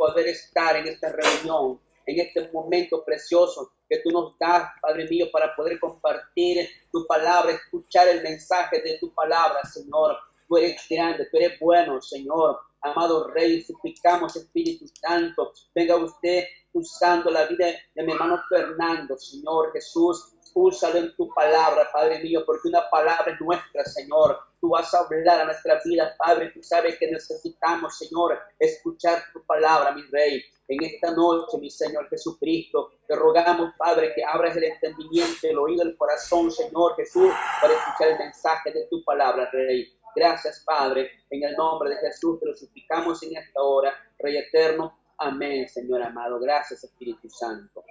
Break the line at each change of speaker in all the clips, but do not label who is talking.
poder estar en esta reunión, en este momento precioso que tú nos das, Padre mío, para poder compartir tu palabra, escuchar el mensaje de tu palabra, Señor. Tú eres grande, tú eres bueno, Señor. Amado Rey, suplicamos, Espíritu Santo, venga usted usando la vida de mi hermano Fernando, Señor Jesús. Úsalo en tu palabra, Padre mío, porque una palabra es nuestra, Señor. Tú vas a hablar a nuestra vida, Padre. Tú sabes que necesitamos, Señor, escuchar tu palabra, mi Rey. En esta noche, mi Señor Jesucristo, te rogamos, Padre, que abras el entendimiento, el oído, el corazón, Señor Jesús, para escuchar el mensaje de tu palabra, Rey. Gracias, Padre. En el nombre de Jesús te lo suplicamos en esta hora, Rey eterno. Amén, Señor amado. Gracias, Espíritu Santo.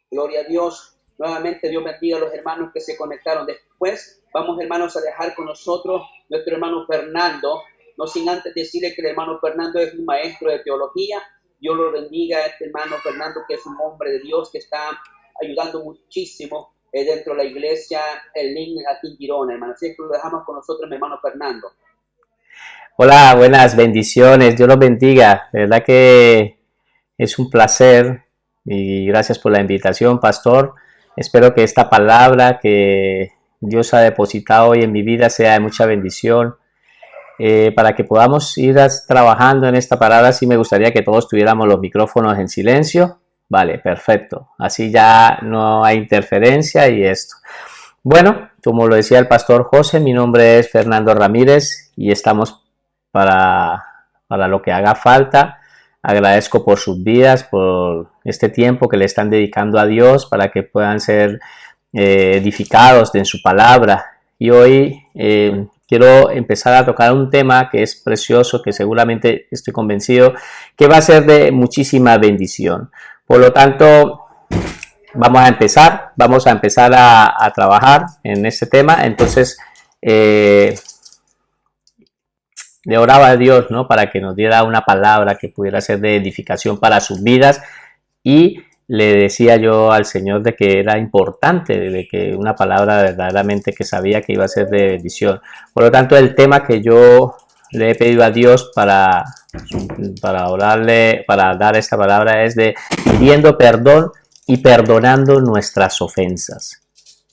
Gloria a Dios. Nuevamente, Dios bendiga a los hermanos que se conectaron después. Vamos, hermanos, a dejar con nosotros nuestro hermano Fernando. No sin antes decirle que el hermano Fernando es un maestro de teología. Dios lo bendiga a este hermano Fernando, que es un hombre de Dios que está ayudando muchísimo dentro de la iglesia, el link aquí en Girona, hermano. Así que lo dejamos con nosotros, mi hermano Fernando.
Hola, buenas bendiciones. Dios los bendiga. De verdad que es un placer y gracias por la invitación, pastor. Espero que esta palabra que Dios ha depositado hoy en mi vida sea de mucha bendición. Para que podamos ir trabajando en esta palabra, sí me gustaría que todos tuviéramos los micrófonos en silencio. Vale, perfecto. Así ya no hay interferencia y esto. Bueno, como lo decía el pastor José, mi nombre es Fernando Ramírez y estamos para lo que haga falta. Agradezco por sus vidas, por este tiempo que le están dedicando a Dios para que puedan ser edificados en su palabra. Y hoy quiero empezar a tocar un tema que es precioso, que seguramente estoy convencido que va a ser de muchísima bendición. Por lo tanto, vamos a empezar a trabajar en este tema. Entonces, le oraba a Dios, ¿no?, para que nos diera una palabra que pudiera ser de edificación para sus vidas, y le decía yo al Señor de que era importante, de que una palabra verdaderamente que sabía que iba a ser de bendición. Por lo tanto, el tema que yo le he pedido a Dios para orarle, para dar esta palabra, es de pidiendo perdón y perdonando nuestras ofensas.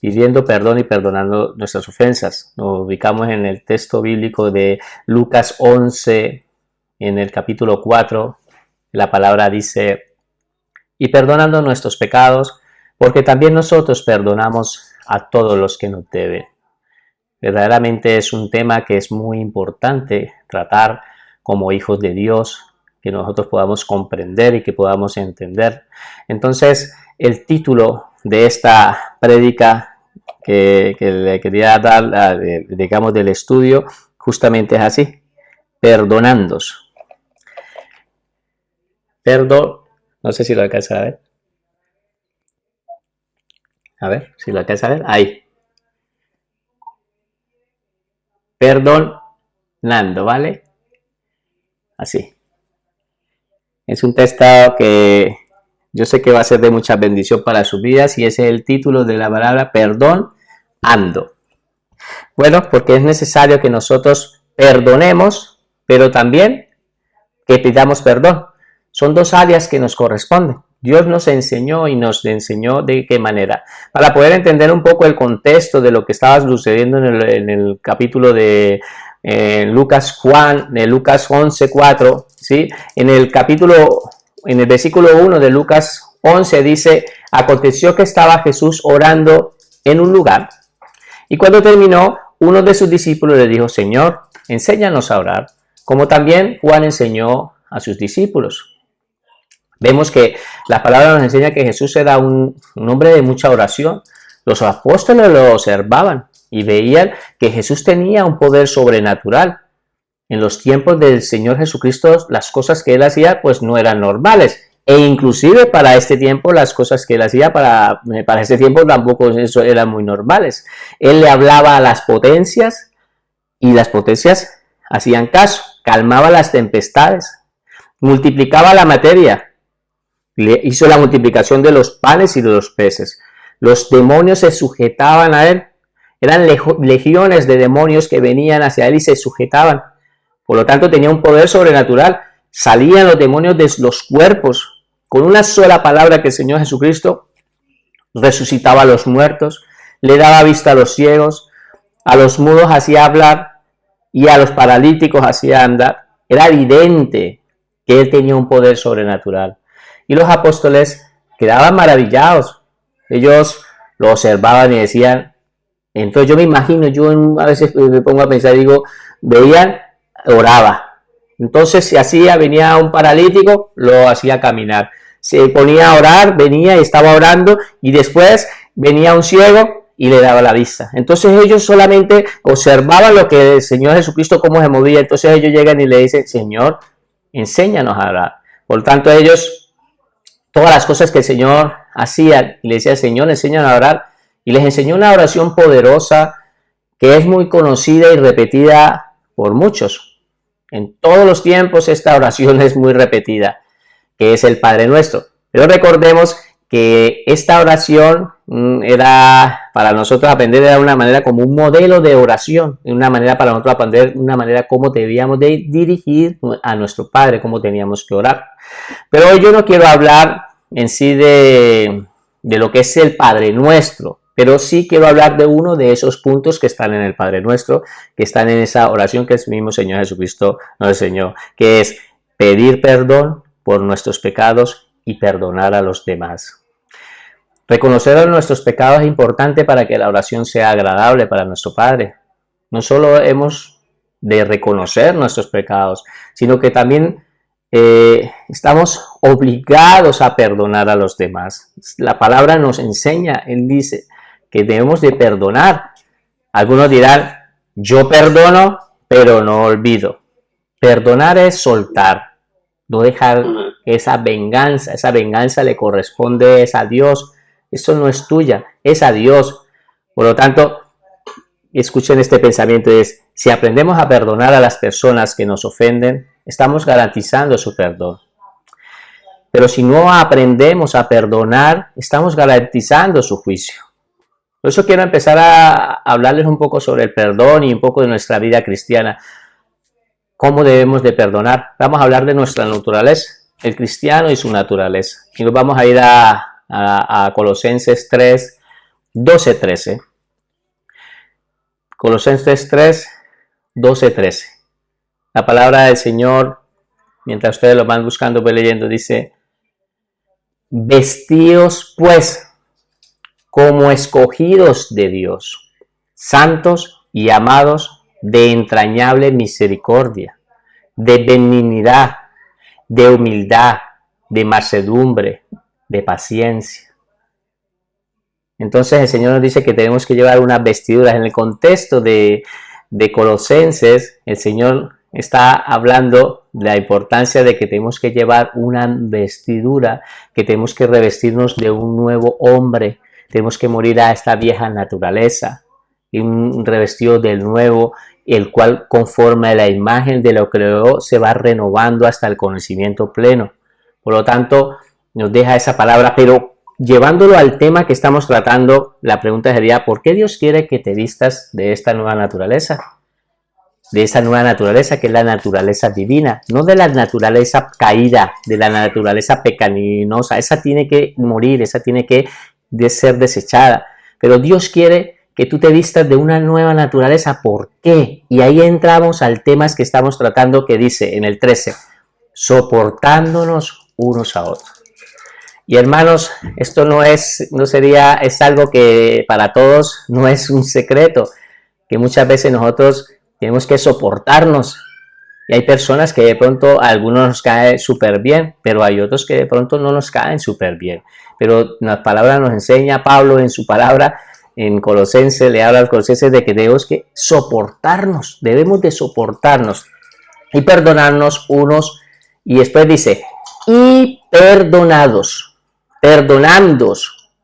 Pidiendo perdón y perdonando nuestras ofensas. Nos ubicamos en el texto bíblico de Lucas 11, en el capítulo 4. La palabra dice: y perdonando nuestros pecados, porque también nosotros perdonamos a todos los que nos deben. Verdaderamente es un tema que es muy importante tratar como hijos de Dios, que nosotros podamos comprender y que podamos entender. Entonces, el título de esta prédica que le quería dar, digamos, del estudio, justamente es así: perdonándos. No sé si lo alcanza a ver. A ver, si lo alcanza a ver. Ahí. Perdonando, ¿vale? Así. Es un texto que yo sé que va a ser de mucha bendición para sus vidas, y ese es el título de la palabra: perdonando. Bueno, porque es necesario que nosotros perdonemos, pero también que pidamos perdón. Son dos áreas que nos corresponden. Dios nos enseñó y nos enseñó de qué manera. Para poder entender un poco el contexto de lo que estaba sucediendo en el capítulo de Lucas 11:4, ¿sí? En el versículo 1 de Lucas 11 dice: aconteció que estaba Jesús orando en un lugar, y cuando terminó, uno de sus discípulos le dijo: Señor, enséñanos a orar, como también Juan enseñó a sus discípulos. Vemos que la palabra nos enseña que Jesús era un hombre de mucha oración. Los apóstoles lo observaban y veían que Jesús tenía un poder sobrenatural. En los tiempos del Señor Jesucristo, las cosas que él hacía pues no eran normales. E inclusive para este tiempo, las cosas que él hacía para este tiempo tampoco eso eran muy normales. Él le hablaba a las potencias y las potencias hacían caso. Calmaba las tempestades, multiplicaba la materia. Hizo la multiplicación de los panes y de los peces. Los demonios se sujetaban a él. Eran legiones de demonios que venían hacia él y se sujetaban. Por lo tanto, tenía un poder sobrenatural. salían los demonios de los cuerpos. Con una sola palabra que el Señor Jesucristo resucitaba a los muertos, le daba vista a los ciegos, a los mudos hacía hablar y a los paralíticos hacía andar. Era evidente que él tenía un poder sobrenatural. Y los apóstoles quedaban maravillados. Ellos lo observaban y decían, entonces yo me imagino, a veces me pongo a pensar, digo, veían, oraba. Entonces si hacía, venía un paralítico, lo hacía caminar. Se ponía a orar, venía y estaba orando, y después venía un ciego y le daba la vista. Entonces ellos solamente observaban lo que el Señor Jesucristo, cómo se movía. Entonces ellos llegan y le dicen, Señor, enséñanos a orar. Por tanto, ellos, todas las cosas que el Señor hacía, y le decía, Señor, enséñanos a orar, y les enseñó una oración poderosa que es muy conocida y repetida por muchos. En todos los tiempos esta oración es muy repetida, que es el Padre Nuestro. Pero recordemos que esta oración era para nosotros aprender de una manera como un modelo de oración, una manera para nosotros aprender una manera cómo debíamos de dirigir a nuestro Padre, cómo teníamos que orar. Pero hoy yo no quiero hablar en sí de lo que es el Padre Nuestro, pero sí quiero hablar de uno de esos puntos que están en el Padre Nuestro, que están en esa oración que el mismo Señor Jesucristo nos enseñó, que es pedir perdón por nuestros pecados y perdonar a los demás. Reconocer nuestros pecados es importante para que la oración sea agradable para nuestro Padre. No solo hemos de reconocer nuestros pecados, sino que también estamos obligados a perdonar a los demás. La palabra nos enseña, Él dice que debemos de perdonar. Algunos dirán, yo perdono, pero no olvido. Perdonar es soltar, no dejar esa venganza le corresponde a Dios. Eso no es tuya, es a Dios. Por lo tanto, escuchen este pensamiento, es, si aprendemos a perdonar a las personas que nos ofenden, estamos garantizando su perdón. Pero si no aprendemos a perdonar, estamos garantizando su juicio. Por eso quiero empezar a hablarles un poco sobre el perdón y un poco de nuestra vida cristiana. ¿Cómo debemos de perdonar? Vamos a hablar de nuestra naturaleza, el cristiano y su naturaleza. Y nos vamos a ir a Colosenses 3, 12, 13. Colosenses 3, 12, 13. La palabra del Señor, mientras ustedes lo van buscando, voy leyendo, dice, vestíos pues como escogidos de Dios, santos y amados, de entrañable misericordia, de benignidad, de humildad, de mansedumbre, de paciencia. Entonces el Señor nos dice que tenemos que llevar unas vestiduras. En el contexto de Colosenses, el Señor está hablando de la importancia de que tenemos que llevar una vestidura, que tenemos que revestirnos de un nuevo hombre, tenemos que morir a esta vieja naturaleza y un revestido del nuevo, el cual conforme a la imagen de lo que creó se va renovando hasta el conocimiento pleno. Por lo tanto, nos deja esa palabra, pero llevándolo al tema que estamos tratando, la pregunta sería, ¿por qué Dios quiere que te vistas de esta nueva naturaleza? De esa nueva naturaleza que es la naturaleza divina, no de la naturaleza caída, de la naturaleza pecaminosa. Esa tiene que morir, esa tiene que ser desechada. Pero Dios quiere que tú te vistas de una nueva naturaleza. ¿Por qué? Y ahí entramos al tema que estamos tratando, que dice en el 13, soportándonos unos a otros. Y hermanos, esto es algo que para todos no es un secreto, que muchas veces nosotros tenemos que soportarnos. Y hay personas que de pronto a algunos nos cae súper bien, pero hay otros que de pronto no nos caen súper bien. Pero la palabra nos enseña, Pablo en su palabra, en Colosenses, le habla a los Colosenses de que debemos de soportarnos y perdonarnos unos. Y después dice, y perdonándoos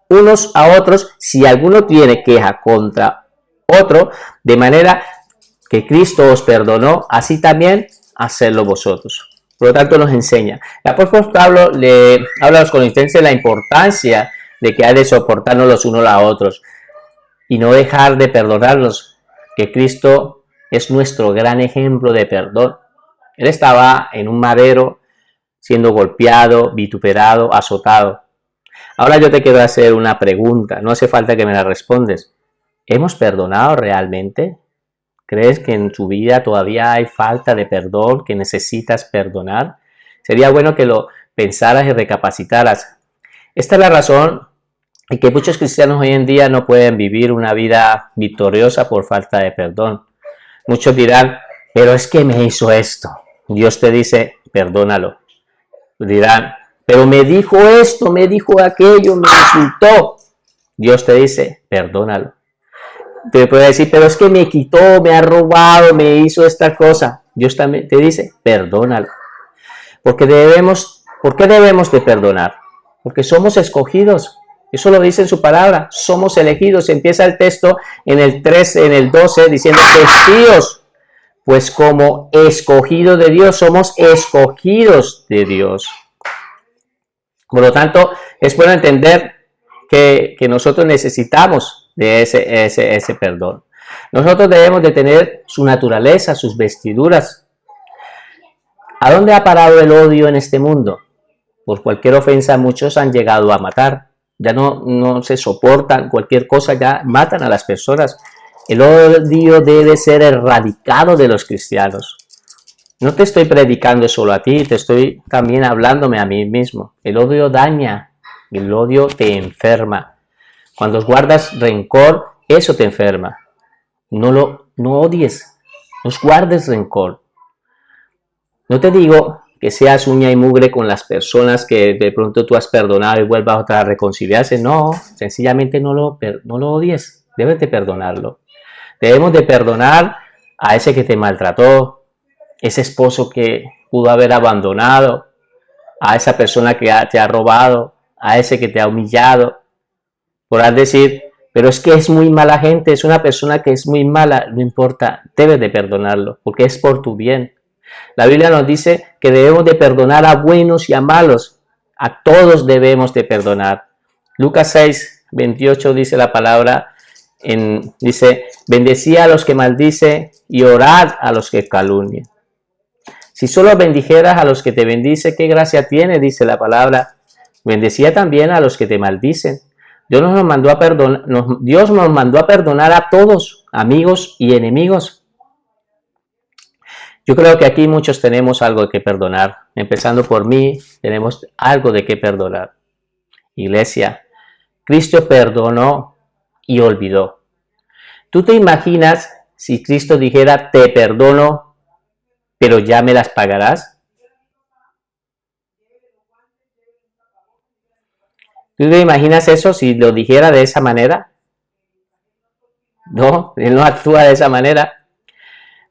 unos a otros si alguno tiene queja contra otro, de manera que Cristo os perdonó, así también hacedlo vosotros. Por lo tanto nos enseña. El apóstol Pablo le habla a los colosenses de la importancia de que hay de soportarnos los unos a otros y no dejar de perdonarnos, que Cristo es nuestro gran ejemplo de perdón. Él estaba en un madero siendo golpeado, vituperado, azotado. Ahora yo te quiero hacer una pregunta, no hace falta que me la respondes. ¿Hemos perdonado realmente? ¿Crees que en tu vida todavía hay falta de perdón, que necesitas perdonar? Sería bueno que lo pensaras y recapacitaras. Esta es la razón en que muchos cristianos hoy en día no pueden vivir una vida victoriosa por falta de perdón. Muchos dirán, pero es que me hizo esto. Dios te dice, perdónalo. Dirán, pero me dijo esto, me dijo aquello, me insultó. Dios te dice, perdónalo. Te puede decir, pero es que me quitó, me ha robado, me hizo esta cosa. Dios también te dice, perdónalo. ¿Por qué debemos de perdonar? Porque somos escogidos. Eso lo dice en su palabra. Somos elegidos. Empieza el texto en el 13, en el 12, diciendo, testigos. Pues como escogidos de Dios, somos escogidos de Dios. Por lo tanto, es bueno entender que nosotros necesitamos de ese perdón. Nosotros debemos de tener su naturaleza, sus vestiduras. ¿A dónde ha parado el odio en este mundo? Por cualquier ofensa muchos han llegado a matar. Ya no se soportan cualquier cosa, ya matan a las personas. El odio debe ser erradicado de los cristianos. No te estoy predicando solo a ti, te estoy también hablándome a mí mismo. El odio daña, el odio te enferma. Cuando guardas rencor, eso te enferma. No odies, no guardes rencor. No te digo que seas uña y mugre con las personas que de pronto tú has perdonado y vuelvas otra a reconciliarse. No, sencillamente no lo odies, debes de perdonarlo. Debemos de perdonar a ese que te maltrató, ese esposo que pudo haber abandonado, a esa persona que te ha robado, a ese que te ha humillado. Podrás decir, pero es que es muy mala gente, es una persona que es muy mala. No importa, debes de perdonarlo, porque es por tu bien. La Biblia nos dice que debemos de perdonar a buenos y a malos. A todos debemos de perdonar. Lucas 6, 28 dice la palabra, dice, bendecid a los que maldice y orad a los que calumnian. Si solo bendijeras a los que te bendice, ¿qué gracia tiene? Dice la palabra. Bendecía también a los que te maldicen. Dios nos mandó a perdonar a todos, amigos y enemigos. Yo creo que aquí muchos tenemos algo que perdonar. Empezando por mí, tenemos algo de que perdonar. Iglesia, Cristo perdonó y olvidó. ¿Tú te imaginas si Cristo dijera, te perdono, pero ya me las pagarás? ¿Tú te imaginas eso si lo dijera de esa manera? No, Él no actúa de esa manera.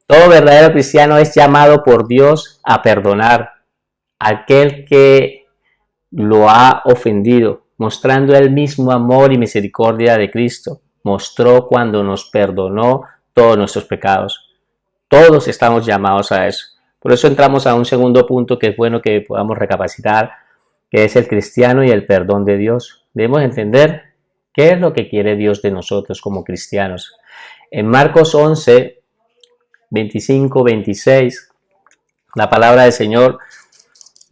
Todo verdadero cristiano es llamado por Dios a perdonar a aquel que lo ha ofendido, mostrando el mismo amor y misericordia de Cristo. Mostró cuando nos perdonó todos nuestros pecados. Todos estamos llamados a eso. Por eso entramos a un segundo punto que es bueno que podamos recapacitar, que es el cristiano y el perdón de Dios. Debemos entender qué es lo que quiere Dios de nosotros como cristianos. En Marcos 11, 25, 26, la palabra del Señor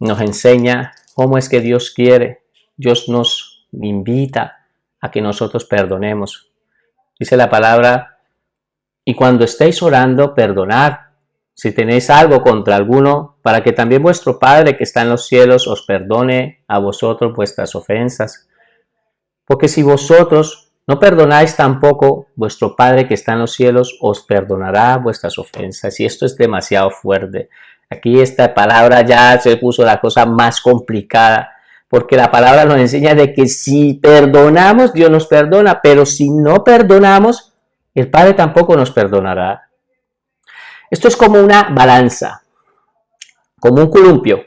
nos enseña cómo es que Dios quiere. Dios nos invita a que nosotros perdonemos. Dice la palabra, y cuando estéis orando, perdonad si tenéis algo contra alguno, para que también vuestro Padre que está en los cielos os perdone a vosotros vuestras ofensas. Porque si vosotros no perdonáis tampoco, vuestro Padre que está en los cielos os perdonará vuestras ofensas. Y esto es demasiado fuerte. Aquí esta palabra ya se puso la cosa más complicada, porque la palabra nos enseña de que si perdonamos, Dios nos perdona, pero si no perdonamos, el Padre tampoco nos perdonará. Esto es como una balanza, como un columpio.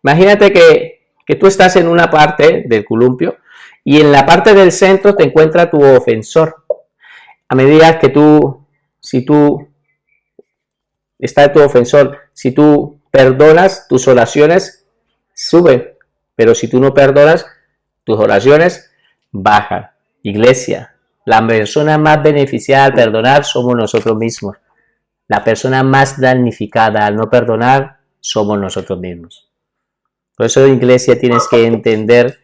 Imagínate que tú estás en una parte del columpio y en la parte del centro te encuentra tu ofensor. A medida que está tu ofensor, si tú perdonas, tus oraciones suben, pero si tú no perdonas, tus oraciones bajan. Iglesia, la persona más beneficiada al perdonar somos nosotros mismos. La persona más damnificada al no perdonar somos nosotros mismos. Por eso, iglesia, tienes que entender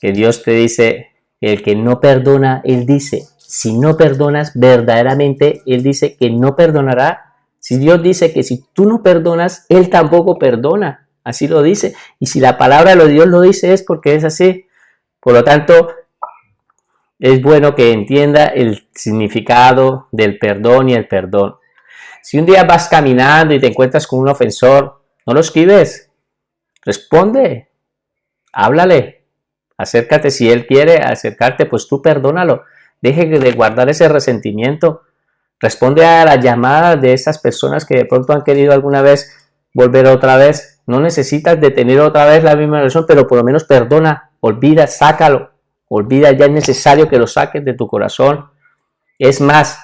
que Dios te dice, el que no perdona, Él dice, si no perdonas verdaderamente, Él dice que no perdonará. Si Dios dice que si tú no perdonas, Él tampoco perdona. Así lo dice. Y si la palabra de Dios lo dice es porque es así. Por lo tanto, es bueno que entienda el significado del perdón y el perdón. Si un día vas caminando y te encuentras con un ofensor, no lo esquives. Responde. Háblale. Acércate. Si él quiere acercarte, pues tú perdónalo. Deje de guardar ese resentimiento. Responde a las llamadas de esas personas que de pronto han querido alguna vez volver otra vez. No necesitas de tener otra vez la misma relación, pero por lo menos perdona, olvida, sácalo. Olvida, ya es necesario que lo saques de tu corazón. Es más,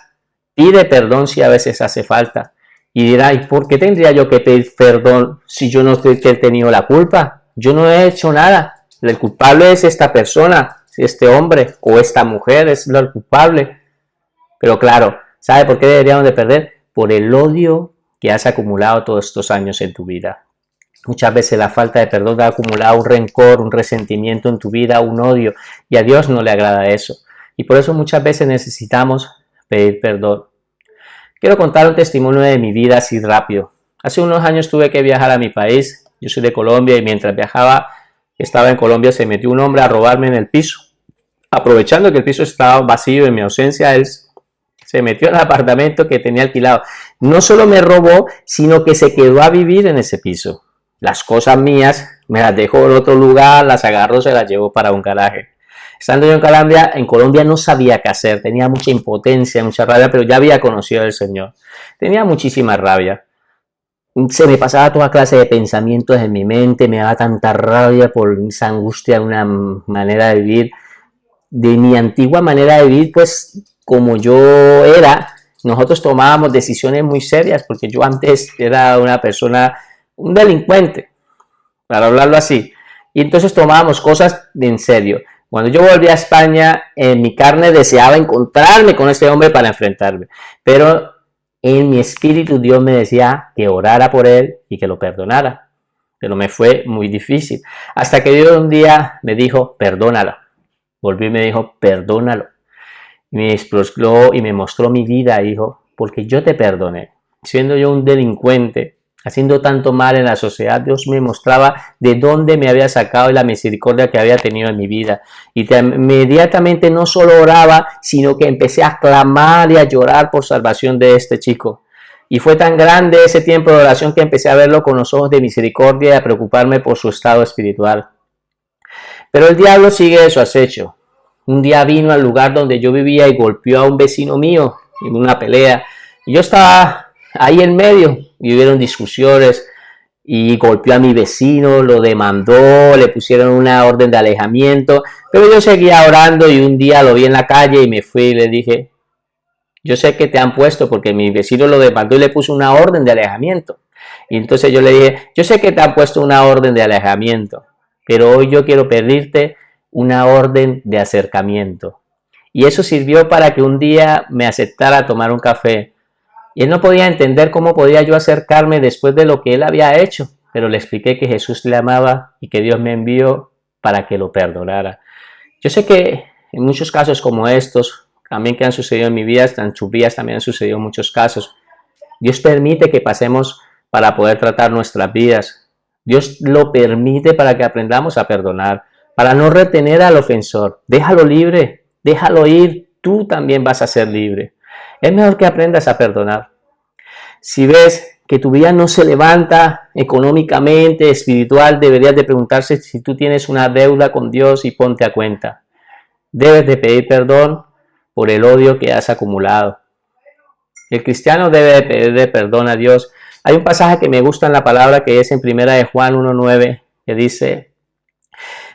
pide perdón si a veces hace falta. Y dirá, ¿y por qué tendría yo que pedir perdón si yo no he tenido la culpa? Yo no he hecho nada. El culpable es esta persona, este hombre o esta mujer es el culpable. Pero claro, ¿sabe por qué deberíamos de perder? Por el odio que has acumulado todos estos años en tu vida. Muchas veces la falta de perdón ha acumulado un rencor, un resentimiento en tu vida, un odio, y a Dios no le agrada eso. Y por eso muchas veces necesitamos pedir perdón. Quiero contar un testimonio de mi vida así rápido. Hace unos años tuve que viajar a mi país. Yo soy de Colombia y mientras estaba en Colombia, se metió un hombre a robarme en el piso. Aprovechando que el piso estaba vacío en mi ausencia, él se metió en el apartamento que tenía alquilado. No solo me robó, sino que se quedó a vivir en ese piso. Las cosas mías me las dejó en otro lugar, las agarró, se las llevó para un garaje. Estando yo en Colombia no sabía qué hacer, tenía mucha impotencia, mucha rabia, pero ya había conocido al Señor. Tenía muchísima rabia. Se me pasaba toda clase de pensamientos en mi mente, me daba tanta rabia por esa angustia, una manera de vivir. De mi antigua manera de vivir, pues como yo era, nosotros tomábamos decisiones muy serias, porque yo antes era una persona, un delincuente, para hablarlo así, y entonces tomábamos cosas en serio. Cuando yo volví a España, mi carne deseaba encontrarme con este hombre para enfrentarme, pero en mi espíritu Dios me decía que orara por él y que lo perdonara, pero me fue muy difícil, hasta que Dios un día me dijo, perdónala. Volvió y me dijo, perdónalo. Y me explotó y me mostró mi vida, dijo, porque yo te perdoné. Siendo yo un delincuente, haciendo tanto mal en la sociedad, Dios me mostraba de dónde me había sacado y la misericordia que había tenido en mi vida. Y inmediatamente no solo oraba, sino que empecé a clamar y a llorar por salvación de este chico. Y fue tan grande ese tiempo de oración que empecé a verlo con los ojos de misericordia y a preocuparme por su estado espiritual. Pero el diablo sigue su acecho. Un día vino al lugar donde yo vivía y golpeó a un vecino mío en una pelea. Y yo estaba ahí en medio y hubieron discusiones y golpeó a mi vecino, lo demandó, le pusieron una orden de alejamiento. Pero yo seguía orando y un día lo vi en la calle y me fui y le dije, yo sé que te han puesto porque mi vecino lo demandó y le puso una orden de alejamiento. Y entonces yo le dije, yo sé que te han puesto una orden de alejamiento, pero hoy yo quiero pedirte una orden de acercamiento. Y eso sirvió para que un día me aceptara a tomar un café. Y él no podía entender cómo podía yo acercarme después de lo que él había hecho, pero le expliqué que Jesús le amaba y que Dios me envió para que lo perdonara. Yo sé que en muchos casos como estos, también que han sucedido en mi vida, en sus vidas también han sucedido muchos casos. Dios permite que pasemos para poder tratar nuestras vidas. Dios lo permite para que aprendamos a perdonar, para no retener al ofensor. Déjalo libre, déjalo ir, tú también vas a ser libre. Es mejor que aprendas a perdonar. Si ves que tu vida no se levanta económicamente, espiritual, deberías de preguntarse si tú tienes una deuda con Dios y ponte a cuenta. Debes de pedir perdón por el odio que has acumulado. El cristiano debe de pedirle perdón a Dios. Hay un pasaje que me gusta en la palabra que es en 1 de Juan 1:9 que dice,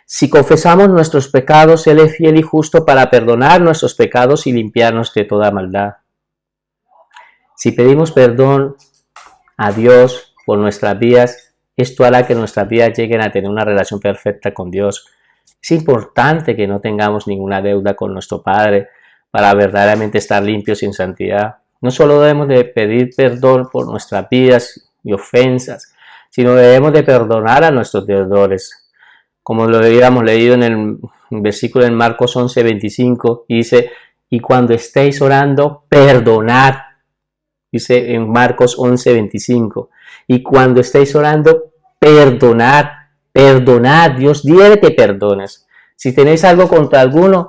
si confesamos nuestros pecados, Él es fiel y justo para perdonar nuestros pecados y limpiarnos de toda maldad. Si pedimos perdón a Dios por nuestras vidas, esto hará que nuestras vidas lleguen a tener una relación perfecta con Dios. Es importante que no tengamos ninguna deuda con nuestro Padre para verdaderamente estar limpios y en santidad. No solo debemos de pedir perdón por nuestras vidas y ofensas, sino debemos de perdonar a nuestros deudores. Como lo habíamos leído en el versículo en Marcos 11:25, dice, y cuando estéis orando, perdonad. Dice en Marcos 11:25, y cuando estéis orando, perdonad, perdonad, Dios quiere que perdones. Si tenéis algo contra alguno,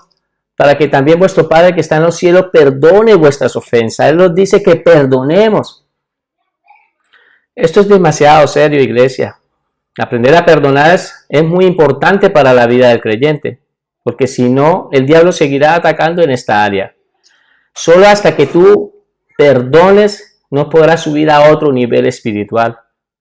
para que también vuestro Padre que está en los cielos perdone vuestras ofensas. Él nos dice que perdonemos. Esto es demasiado serio, iglesia. Aprender a perdonar es muy importante para la vida del creyente, porque si no, el diablo seguirá atacando en esta área. Solo hasta que tú perdones, no podrás subir a otro nivel espiritual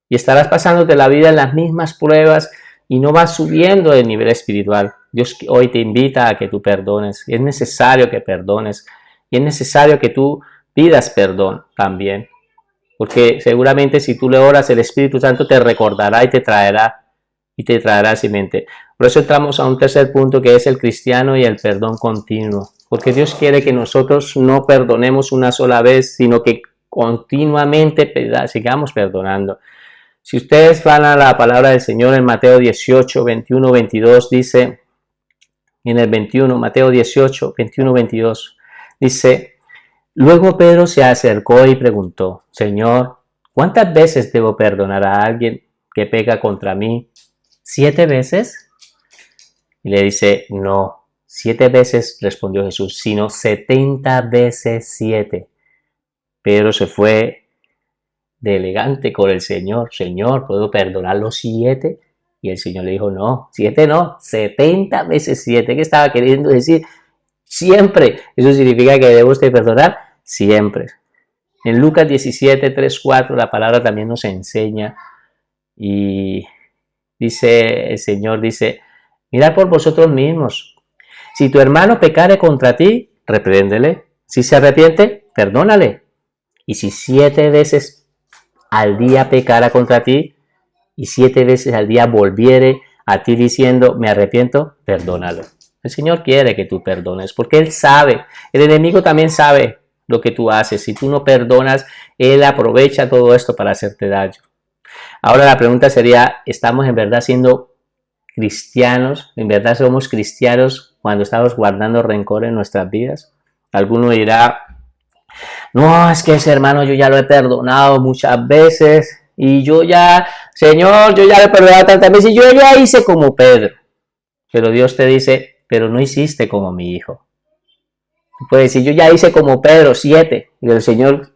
y estarás pasándote la vida en las mismas pruebas y no vas subiendo de nivel espiritual. Dios hoy te invita a que tú perdones. Es necesario que perdones y es necesario que tú pidas perdón también. Porque seguramente si tú le oras, el Espíritu Santo te recordará y te traerá a su mente. Por eso entramos a un tercer punto que es el cristiano y el perdón continuo. Porque Dios quiere que nosotros no perdonemos una sola vez, sino que continuamente sigamos perdonando. Si ustedes van a la palabra del Señor en Mateo 18, 21, 22, dice, en el 21, Mateo 18, 21, 22, dice, luego Pedro se acercó y preguntó, Señor, ¿cuántas veces debo perdonar a alguien que peca contra mí? ¿7 veces? Y le dice, no, 7 veces, respondió Jesús, sino 70 veces 7. Pedro se fue de elegante con el Señor. Señor, ¿puedo perdonar los 7? Y el Señor le dijo, no, 7 no, 70 veces 7. ¿Qué estaba queriendo decir? Siempre. Eso significa que debemos de perdonar siempre. En Lucas 17, 3, 4 la palabra también nos enseña y dice, el Señor dice, mirad por vosotros mismos. Si tu hermano pecare contra ti, repréndele. Si se arrepiente, perdónale. Y si 7 veces al día pecara contra ti y 7 veces al día volviere a ti diciendo, me arrepiento, perdónalo. El Señor quiere que tú perdones porque Él sabe, el enemigo también sabe lo que tú haces. Si tú no perdonas, Él aprovecha todo esto para hacerte daño. Ahora la pregunta sería, ¿estamos en verdad siendo cristianos? ¿En verdad somos cristianos cuando estamos guardando rencor en nuestras vidas? Alguno dirá, no, es que ese hermano yo ya lo he perdonado muchas veces y yo ya, Señor, yo ya lo he perdonado tantas veces y yo ya hice como Pedro. Pero Dios te dice, pero no hiciste como mi hijo. Puedes decir, yo ya hice como Pedro, 7. Y el Señor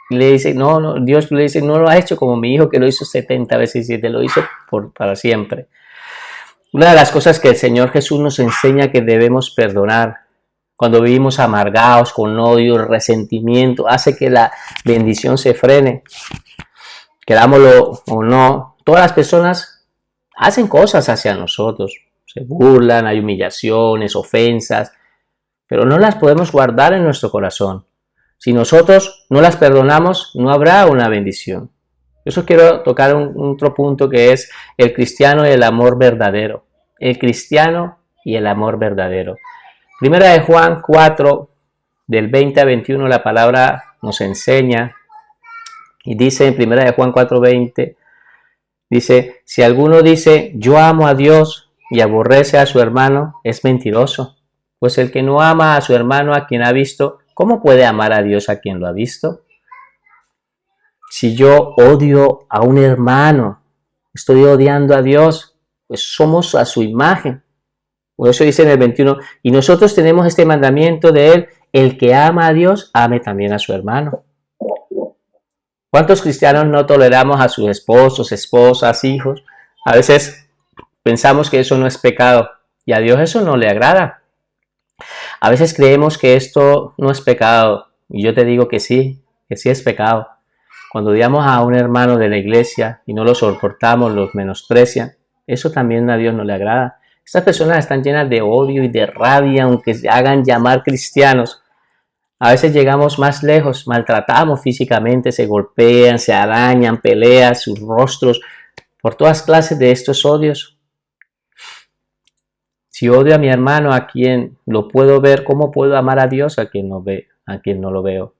le dice, no, Dios le dice, no lo ha hecho como mi hijo que lo hizo 70 veces 7, lo hizo para siempre. Una de las cosas que el Señor Jesús nos enseña que debemos perdonar cuando vivimos amargados, con odio, resentimiento, hace que la bendición se frene. Querámoslo o no, todas las personas hacen cosas hacia nosotros, se burlan, hay humillaciones, ofensas, pero no las podemos guardar en nuestro corazón. Si nosotros no las perdonamos, no habrá una bendición. Eso quiero tocar otro punto que es el cristiano y el amor verdadero. El cristiano y el amor verdadero. Primera de Juan 4, del 20 a 21, la palabra nos enseña y dice en Primera de Juan 4, 20, dice, si alguno dice, yo amo a Dios y aborrece a su hermano, es mentiroso. Pues el que no ama a su hermano a quien ha visto, ¿cómo puede amar a Dios a quien lo ha visto? Si yo odio a un hermano, estoy odiando a Dios, pues somos a su imagen. Por eso dice en el 21, y nosotros tenemos este mandamiento de él, el que ama a Dios, ame también a su hermano. ¿Cuántos cristianos no toleramos a sus esposos, esposas, hijos? A veces pensamos que eso no es pecado y a Dios eso no le agrada. A veces creemos que esto no es pecado y yo te digo que sí es pecado. Cuando odiamos a un hermano de la iglesia y no lo soportamos, los menosprecian, eso también a Dios no le agrada. Estas personas están llenas de odio y de rabia, aunque se hagan llamar cristianos. A veces llegamos más lejos, maltratamos físicamente, se golpean, se arañan, pelean sus rostros, por todas clases de estos odios. Si odio a mi hermano a quien lo puedo ver, ¿cómo puedo amar a Dios a quien no lo veo?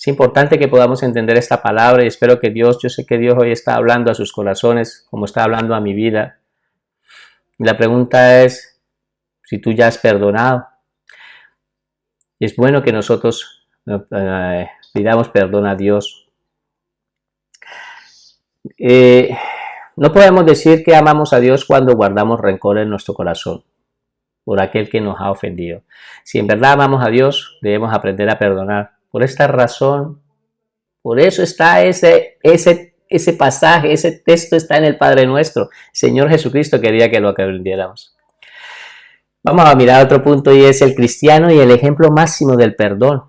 Es importante que podamos entender esta palabra y espero que Dios, yo sé que Dios hoy está hablando a sus corazones como está hablando a mi vida. Y la pregunta es si tú ya has perdonado. Y es bueno que nosotros pidamos perdón a Dios. No podemos decir que amamos a Dios cuando guardamos rencor en nuestro corazón por aquel que nos ha ofendido. Si en verdad amamos a Dios, debemos aprender a perdonar. Por esta razón, por eso está ese pasaje, ese texto está en el Padre Nuestro. Señor Jesucristo quería que lo aprendiéramos. Vamos a mirar otro punto y es el cristiano y el ejemplo máximo del perdón.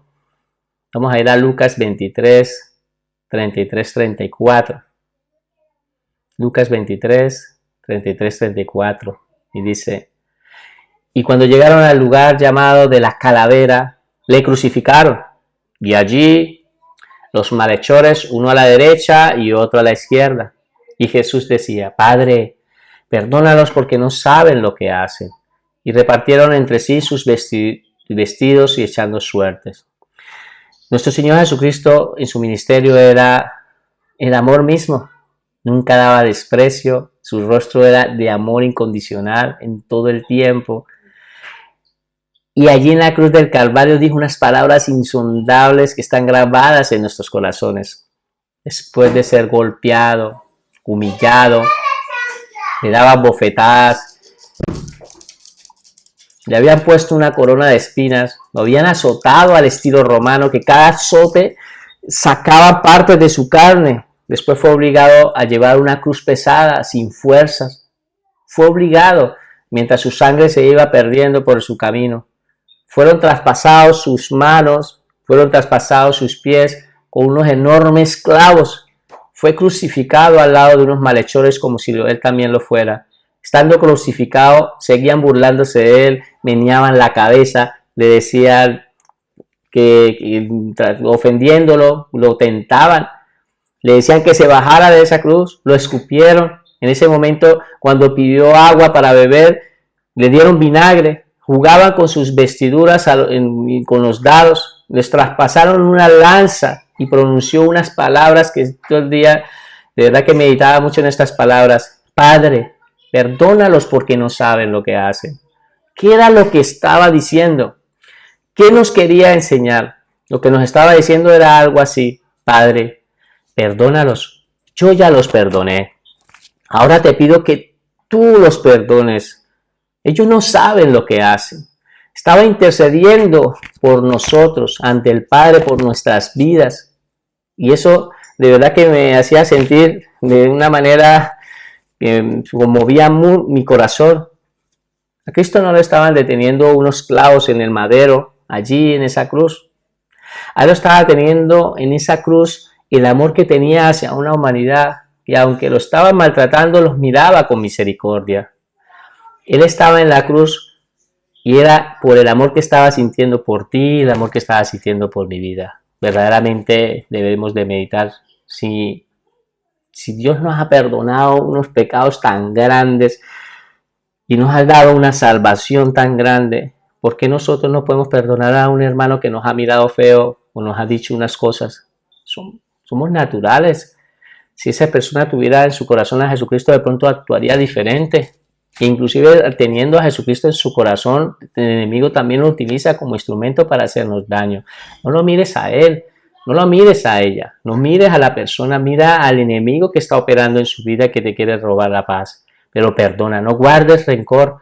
Vamos a ir a Lucas 23, 33, 34. Lucas 23, 33, 34. Y dice: y cuando llegaron al lugar llamado de la Calavera, le crucificaron. Y allí los malhechores, uno a la derecha y otro a la izquierda. Y Jesús decía: Padre, perdónalos porque no saben lo que hacen. Y repartieron entre sí sus vestidos y echando suertes. Nuestro Señor Jesucristo en su ministerio era el amor mismo. Nunca daba desprecio. Su rostro era de amor incondicional en todo el tiempo. Y allí en la cruz del Calvario dijo unas palabras insondables que están grabadas en nuestros corazones. Después de ser golpeado, humillado, le daban bofetadas, le habían puesto una corona de espinas, lo habían azotado al estilo romano, que cada azote sacaba partes de su carne. Después fue obligado a llevar una cruz pesada, sin fuerzas. Fue obligado, mientras su sangre se iba perdiendo por su camino. Fueron traspasados sus manos, fueron traspasados sus pies con unos enormes clavos. Fue crucificado al lado de unos malhechores como si él también lo fuera. Estando crucificado, seguían burlándose de él, meneaban la cabeza, le decían que ofendiéndolo, lo tentaban. Le decían que se bajara de esa cruz, lo escupieron. En ese momento, cuando pidió agua para beber, le dieron vinagre. Jugaban con sus vestiduras con los dados, les traspasaron una lanza y pronunció unas palabras que todo el día, de verdad que meditaba mucho en estas palabras. Padre, perdónalos porque no saben lo que hacen. ¿Qué era lo que estaba diciendo? ¿Qué nos quería enseñar? Lo que nos estaba diciendo era algo así: Padre, perdónalos, yo ya los perdoné. Ahora te pido que tú los perdones. Ellos no saben lo que hacen. Estaba intercediendo por nosotros ante el Padre, por nuestras vidas. Y eso de verdad que me hacía sentir de una manera que conmovía mi corazón. A Cristo no le estaban deteniendo unos clavos en el madero, allí en esa cruz. A él lo estaba teniendo en esa cruz el amor que tenía hacia una humanidad, y aunque lo estaban maltratando, los miraba con misericordia. Él estaba en la cruz y era por el amor que estaba sintiendo por ti, el amor que estaba sintiendo por mi vida. Verdaderamente debemos de meditar si Dios nos ha perdonado unos pecados tan grandes y nos ha dado una salvación tan grande, ¿por qué nosotros no podemos perdonar a un hermano que nos ha mirado feo o nos ha dicho unas cosas? Somos naturales. Si esa persona tuviera en su corazón a Jesucristo, de pronto actuaría diferente. Inclusive teniendo a Jesucristo en su corazón, el enemigo también lo utiliza como instrumento para hacernos daño. No lo mires a él, no lo mires a ella, no mires a la persona, mira al enemigo que está operando en su vida, que te quiere robar la paz. Pero perdona, no guardes rencor.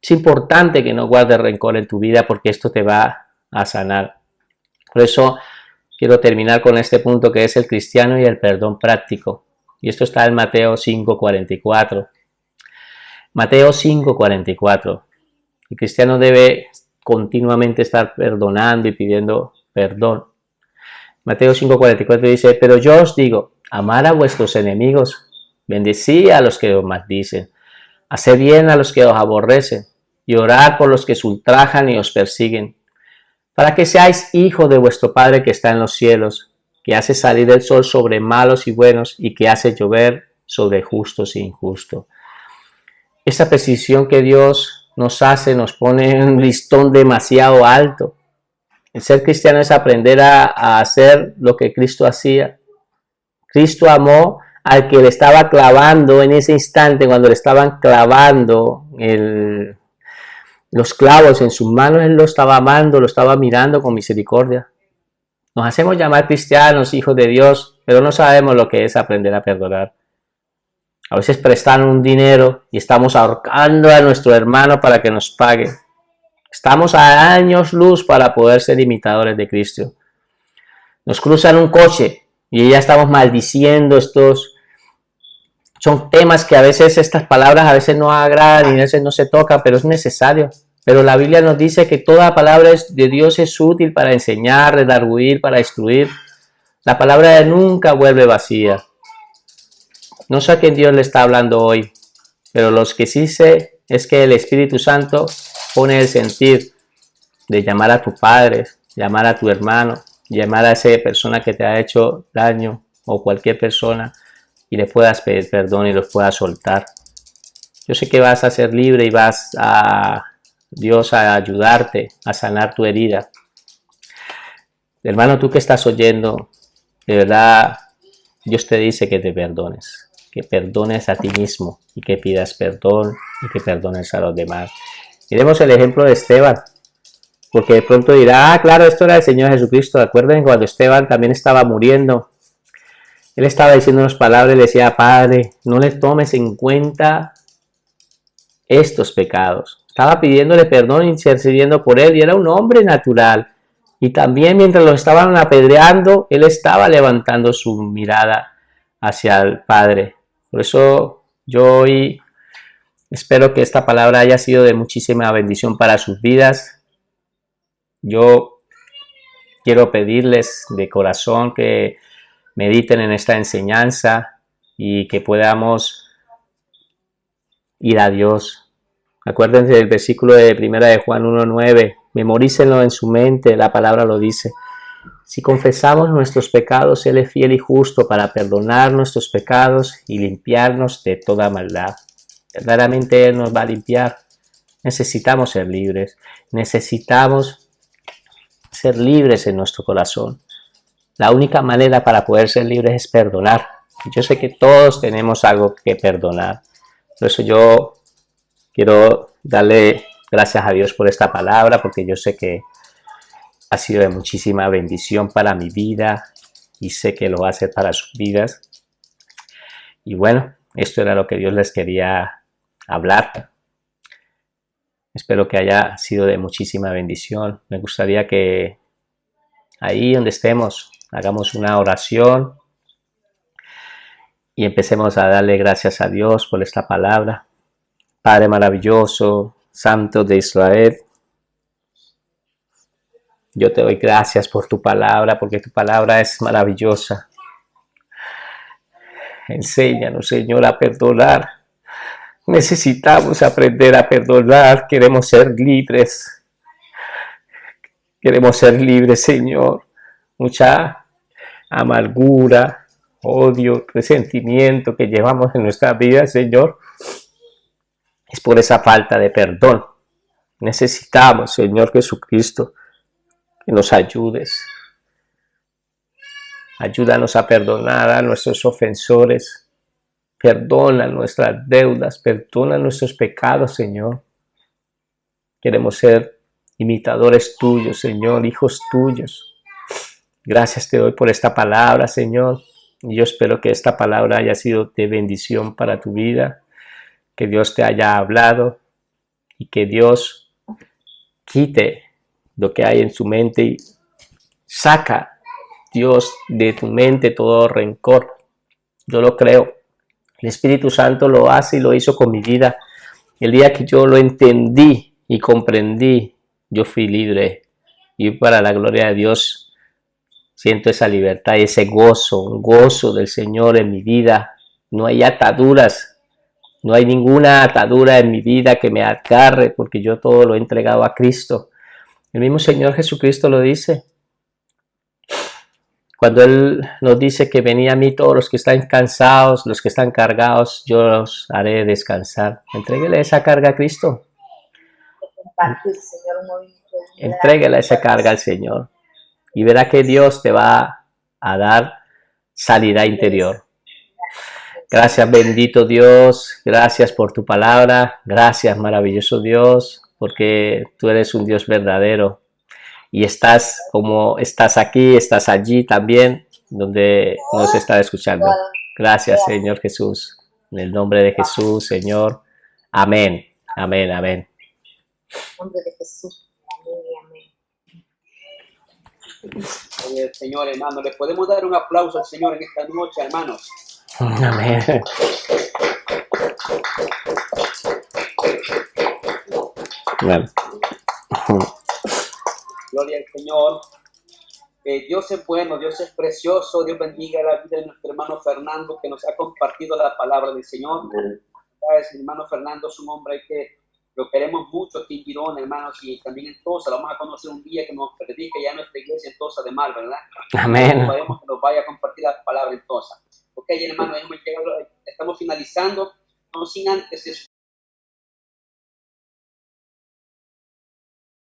Es importante que no guardes rencor en tu vida porque esto te va a sanar. Por eso quiero terminar con este punto que es el cristiano y el perdón práctico. Y esto está en Mateo 5:44. Mateo 5:44. El cristiano debe continuamente estar perdonando y pidiendo perdón. Mateo 5:44 dice: pero yo os digo, amad a vuestros enemigos, bendecid a los que os maldicen, haced bien a los que os aborrecen, y orad por los que os ultrajan y os persiguen, para que seáis hijos de vuestro Padre que está en los cielos, que hace salir el sol sobre malos y buenos, y que hace llover sobre justos e injustos. Esa precisión que Dios nos hace nos pone un listón demasiado alto. El ser cristiano es aprender a hacer lo que Cristo hacía. Cristo amó al que le estaba clavando en ese instante, cuando le estaban clavando los clavos en sus manos, Él lo estaba amando, lo estaba mirando con misericordia. Nos hacemos llamar cristianos, hijos de Dios, pero no sabemos lo que es aprender a perdonar. A veces prestan un dinero y estamos ahorcando a nuestro hermano para que nos pague. Estamos a años luz para poder ser imitadores de Cristo. Nos cruzan un coche y ya estamos maldiciendo estos. Son temas que a veces estas palabras a veces no agradan y a veces no se tocan, pero es necesario. Pero la Biblia nos dice que toda palabra de Dios es útil para enseñar, redarguir, para instruir. La palabra nunca vuelve vacía. No sé a quién Dios le está hablando hoy, pero lo que sí sé es que el Espíritu Santo pone el sentir de llamar a tu padre, llamar a tu hermano, llamar a esa persona que te ha hecho daño o cualquier persona y le puedas pedir perdón y los puedas soltar. Yo sé que vas a ser libre y vas a Dios a ayudarte a sanar tu herida. Hermano, tú que estás oyendo, de verdad, Dios te dice que te perdones a ti mismo y que pidas perdón y que perdones a los demás. Miremos el ejemplo de Esteban, porque de pronto dirá, claro, esto era el Señor Jesucristo. Recuerden cuando Esteban también estaba muriendo, él estaba diciendo unas palabras y le decía, Padre, no le tomes en cuenta estos pecados. Estaba pidiéndole perdón y intercediendo por él, y era un hombre natural. Y también mientras lo estaban apedreando, él estaba levantando su mirada hacia el Padre. Por eso yo hoy espero que esta palabra haya sido de muchísima bendición para sus vidas. Yo quiero pedirles de corazón que mediten en esta enseñanza y que podamos ir a Dios. Acuérdense del versículo de 1 de Juan 1:9. Memorícenlo en su mente, la palabra lo dice. Si confesamos nuestros pecados, Él es fiel y justo para perdonar nuestros pecados y limpiarnos de toda maldad. Verdaderamente Él nos va a limpiar. Necesitamos ser libres. Necesitamos ser libres en nuestro corazón. La única manera para poder ser libres es perdonar. Yo sé que todos tenemos algo que perdonar. Por eso yo quiero darle gracias a Dios por esta palabra, porque yo sé que ha sido de muchísima bendición para mi vida y sé que lo va a hacer para sus vidas. Y bueno, esto era lo que Dios les quería hablar. Espero que haya sido de muchísima bendición. Me gustaría que ahí donde estemos hagamos una oración y empecemos a darle gracias a Dios por esta palabra. Padre maravilloso, Santo de Israel, yo te doy gracias por tu palabra, porque tu palabra es maravillosa. Enséñanos, Señor, a perdonar. Necesitamos aprender a perdonar. Queremos ser libres. Queremos ser libres, Señor. Mucha amargura, odio, resentimiento que llevamos en nuestra vida, Señor, es por esa falta de perdón. Necesitamos, Señor Jesucristo, que nos ayudes. Ayúdanos a perdonar a nuestros ofensores. Perdona nuestras deudas, perdona nuestros pecados, Señor. Queremos ser imitadores tuyos, Señor, hijos tuyos. Gracias te doy por esta palabra, Señor. Y yo espero que esta palabra haya sido de bendición para tu vida, que Dios te haya hablado y que Dios quite lo que hay en su mente y saca, Dios, de tu mente todo rencor. Yo lo creo. El Espíritu Santo lo hace y lo hizo con mi vida. El día que yo lo entendí y comprendí, yo fui libre. Y para la gloria de Dios siento esa libertad y ese gozo, un gozo del Señor en mi vida. No hay ataduras, no hay ninguna atadura en mi vida que me agarre, porque yo todo lo he entregado a Cristo. El mismo Señor Jesucristo lo dice. Cuando Él nos dice que venid a mí todos los que están cansados, los que están cargados, yo los haré descansar. Entréguele esa carga a Cristo.
Compartir, Señor, un movimiento
Entrégale esa carga al Señor y verá que Dios te va a dar sanidad interior. Gracias, bendito Dios. Gracias por tu palabra. Gracias, maravilloso Dios, porque tú eres un Dios verdadero. Y estás como estás aquí, estás allí también, donde nos está escuchando. Gracias, Señor Jesús. En el nombre de Jesús, Señor. Amén. Amén, amén.
En el nombre de Jesús. Amén, amén.
Señor, hermano, le podemos dar un aplauso al Señor en esta noche, hermanos.
Amén. Bueno.
Gloria al Señor. Dios es bueno, Dios es precioso. Dios bendiga la vida de nuestro hermano Fernando que nos ha compartido la palabra del Señor. ¿Sabes? El hermano Fernando es un hombre que lo queremos mucho aquí en Girona, hermanos, y también en Tosa. Lo vamos a conocer un día que nos predique ya en nuestra iglesia en Tosa de Mar, ¿verdad?
Amén.
Podemos que nos vaya a compartir la palabra en Tosa. Ok, hermano, estamos finalizando. No sin antes